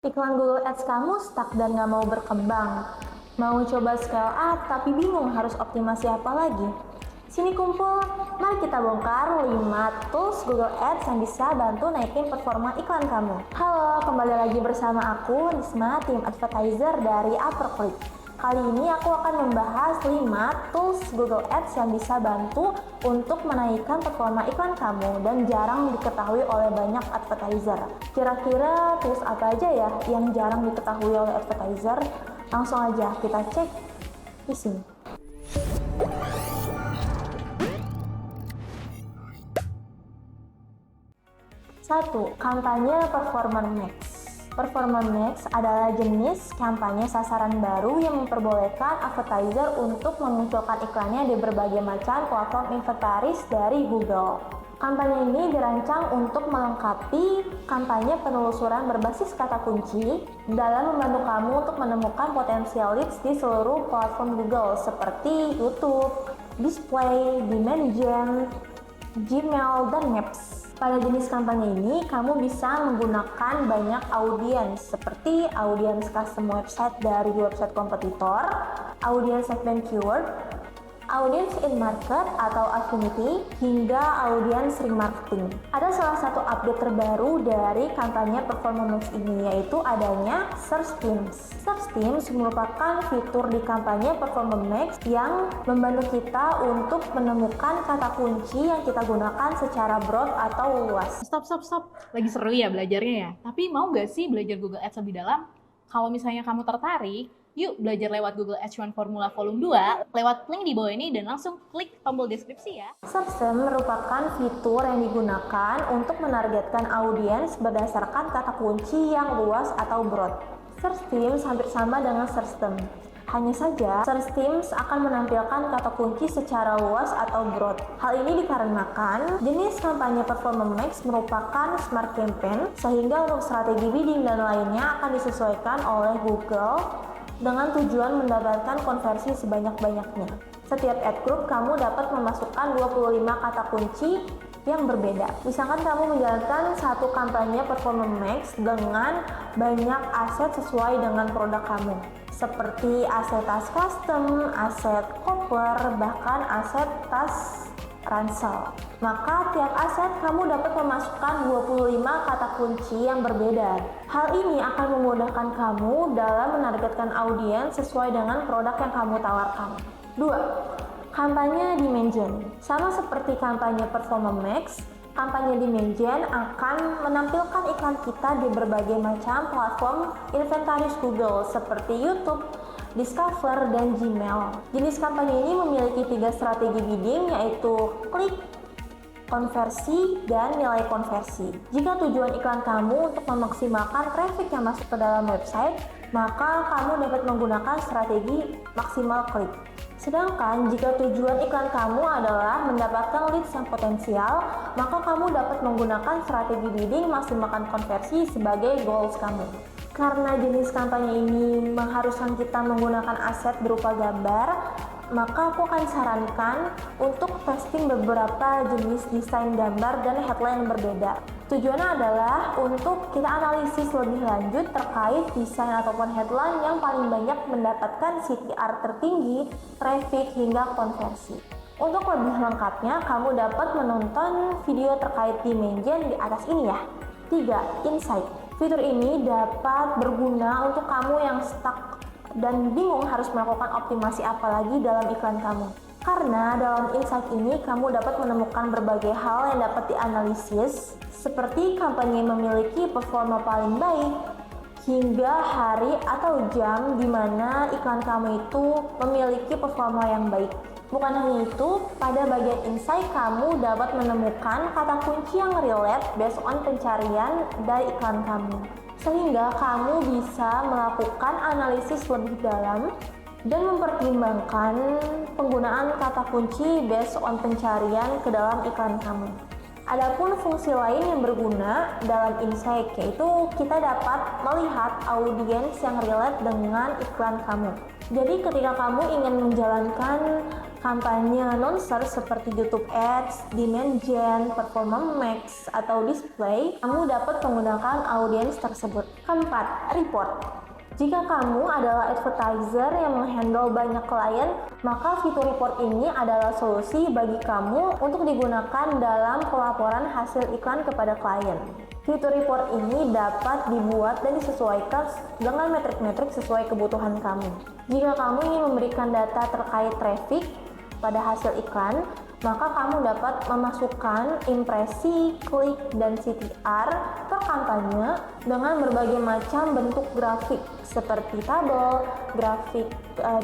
Iklan Google Ads kamu stuck dan nggak mau berkembang. Mau coba scale up tapi bingung harus optimasi apa lagi? Sini kumpul, mari kita bongkar 5 tools Google Ads yang bisa bantu naikin performa iklan kamu. Halo, kembali lagi bersama aku, Risma, tim advertiser dari Upperclick. Kali ini aku akan membahas 5 tools Google Ads yang bisa bantu untuk menaikkan performa iklan kamu dan jarang diketahui oleh banyak advertiser. Kira-kira tools apa aja ya yang jarang diketahui oleh advertiser? Langsung aja kita cek di sini. Satu, kampanye Performance Max. Performance Max adalah jenis kampanye sasaran baru yang memperbolehkan advertiser untuk memunculkan iklannya di berbagai macam platform inventaris dari Google. Kampanye ini dirancang untuk melengkapi kampanye penelusuran berbasis kata kunci dalam membantu kamu untuk menemukan potensial leads di seluruh platform Google seperti YouTube, Display, Dimension, Gmail, dan Maps. Pada jenis kampanye ini, kamu bisa menggunakan banyak audiens seperti audiens custom website dari website kompetitor, audiens segment keyword, audiens in market atau affinity, hingga audiens remarketing. Ada salah satu update terbaru dari kampanye Performance Max ini, yaitu adanya Search Teams. Search Teams merupakan fitur di kampanye Performance Max yang membantu kita untuk menemukan kata kunci yang kita gunakan secara broad atau luas. Stop. Lagi seru ya belajarnya ya. Tapi mau nggak sih belajar Google Ads lebih dalam? Kalau misalnya kamu tertarik, yuk belajar lewat Google Ads One Formula Volume 2 lewat link di bawah ini dan langsung klik tombol deskripsi ya. Search Teams merupakan fitur yang digunakan untuk menargetkan audiens berdasarkan kata kunci yang luas atau broad. Search Teams hampir sama dengan Search Term. Hanya saja, Search Teams akan menampilkan kata kunci secara luas atau broad. Hal ini dikarenakan jenis kampanye Performance Max merupakan smart campaign, sehingga untuk strategi bidding dan lainnya akan disesuaikan oleh Google dengan tujuan mendapatkan konversi sebanyak-banyaknya. Setiap ad group kamu dapat memasukkan 25 kata kunci yang berbeda. Misalkan kamu menjalankan satu kampanye Performance Max dengan banyak aset sesuai dengan produk kamu, seperti aset tas custom, aset koper, bahkan aset tas ransel. Maka tiap aset kamu dapat memasukkan 25 kata kunci yang berbeda. Hal ini akan memudahkan kamu dalam menargetkan audiens sesuai dengan produk yang kamu tawarkan. 2. Kampanye Dimension. Sama seperti kampanye Performance Max, kampanye Dimension akan menampilkan iklan kita di berbagai macam platform inventaris Google seperti YouTube, Discover, dan Gmail. Jenis kampanye ini memiliki 3 strategi bidding, yaitu klik, konversi, dan nilai konversi. Jika tujuan iklan kamu untuk memaksimalkan traffic yang masuk ke dalam website, maka kamu dapat menggunakan strategi maksimal klik. Sedangkan jika tujuan iklan kamu adalah mendapatkan leads yang potensial, maka kamu dapat menggunakan strategi bidding maksimalkan konversi sebagai goals kamu. Karena jenis kampanye ini mengharuskan kita menggunakan aset berupa gambar, maka aku akan sarankan untuk testing beberapa jenis desain gambar dan headline yang berbeda. Tujuannya adalah untuk kita analisis lebih lanjut terkait desain ataupun headline yang paling banyak mendapatkan CTR tertinggi, traffic, hingga konversi. Untuk lebih lengkapnya, kamu dapat menonton video terkait Dimension di atas ini ya. 3. Insight. Fitur ini dapat berguna untuk kamu yang stuck dan bingung harus melakukan optimasi apa lagi dalam iklan kamu. Karena dalam insight ini kamu dapat menemukan berbagai hal yang dapat dianalisis, seperti kampanye memiliki performa paling baik, hingga hari atau jam di mana iklan kamu itu memiliki performa yang baik. Bukan hanya itu, pada bagian insight kamu dapat menemukan kata kunci yang relate based on pencarian dari iklan kamu. Sehingga kamu bisa melakukan analisis lebih dalam dan mempertimbangkan penggunaan kata kunci based on pencarian ke dalam iklan kamu. Adapun fungsi lain yang berguna dalam insight, yaitu kita dapat melihat audiens yang relate dengan iklan kamu. Jadi ketika kamu ingin menjalankan Kampanye non-search seperti YouTube Ads, Demand Gen, Performance Max, atau Display, kamu dapat menggunakan audiens tersebut. Keempat, report. Jika kamu adalah advertiser yang menghandle banyak klien, maka fitur report ini adalah solusi bagi kamu untuk digunakan dalam pelaporan hasil iklan kepada klien. Fitur report ini dapat dibuat dan disesuaikan dengan metrik-metrik sesuai kebutuhan kamu. Jika kamu ingin memberikan data terkait traffic pada hasil iklan, maka kamu dapat memasukkan impresi, klik, dan CTR per kampanye dengan berbagai macam bentuk grafik seperti tabel, grafik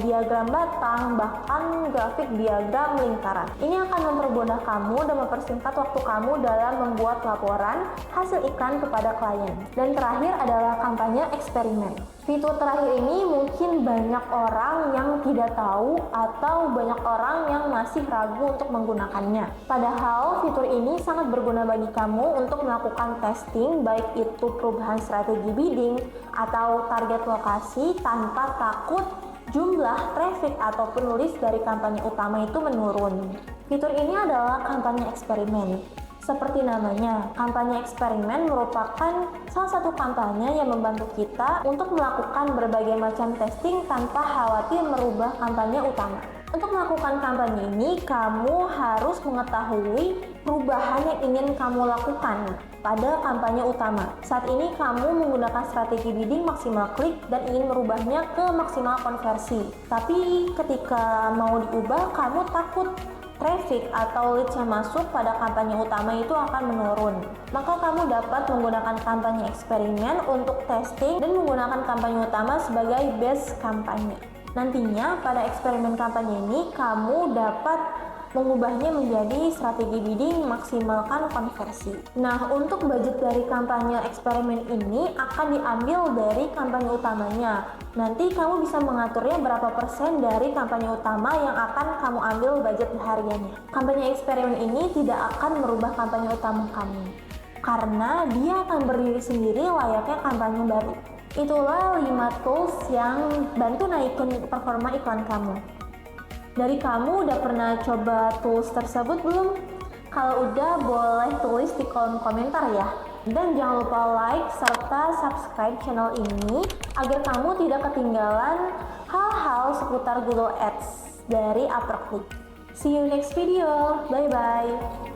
diagram batang, bahkan grafik diagram lingkaran. Ini akan mempermudah kamu dan mempersingkat waktu kamu dalam membuat laporan hasil iklan kepada klien. Dan terakhir adalah kampanye eksperimen. Fitur terakhir ini mungkin banyak orang yang tidak tahu atau banyak orang yang masih ragu untuk menggunakannya. Padahal fitur ini sangat berguna bagi kamu untuk melakukan testing, baik itu perubahan strategi bidding atau target lokasi tanpa takut jumlah traffic ataupun list dari kampanye utama itu menurun. Fitur ini adalah kampanye eksperimen. Seperti namanya, kampanye eksperimen merupakan salah satu kampanye yang membantu kita untuk melakukan berbagai macam testing tanpa khawatir merubah kampanye utama. Untuk melakukan kampanye ini, kamu harus mengetahui perubahan yang ingin kamu lakukan pada kampanye utama. Saat ini kamu menggunakan strategi bidding maksimal klik dan ingin merubahnya ke maksimal konversi. Tapi ketika mau diubah, kamu takut traffic atau leads yang masuk pada kampanye utama itu akan menurun. Maka kamu dapat menggunakan kampanye eksperimen untuk testing dan menggunakan kampanye utama sebagai base kampanye. Nantinya pada eksperimen kampanye ini kamu dapat mengubahnya menjadi strategi bidding maksimalkan konversi. Nah, untuk budget dari kampanye eksperimen ini akan diambil dari kampanye utamanya. Nanti kamu bisa mengaturnya berapa persen dari kampanye utama yang akan kamu ambil budget hariannya. Kampanye eksperimen ini tidak akan merubah kampanye utama kamu, karena dia akan berdiri sendiri layaknya kampanye baru. Itulah 5 tools yang bantu naikin performa iklan kamu. Dari kamu udah pernah coba tools tersebut belum? Kalau udah, boleh tulis di kolom komentar ya. Dan jangan lupa like serta subscribe channel ini agar kamu tidak ketinggalan hal-hal seputar Google Ads dari Upwork. See you next video. Bye bye.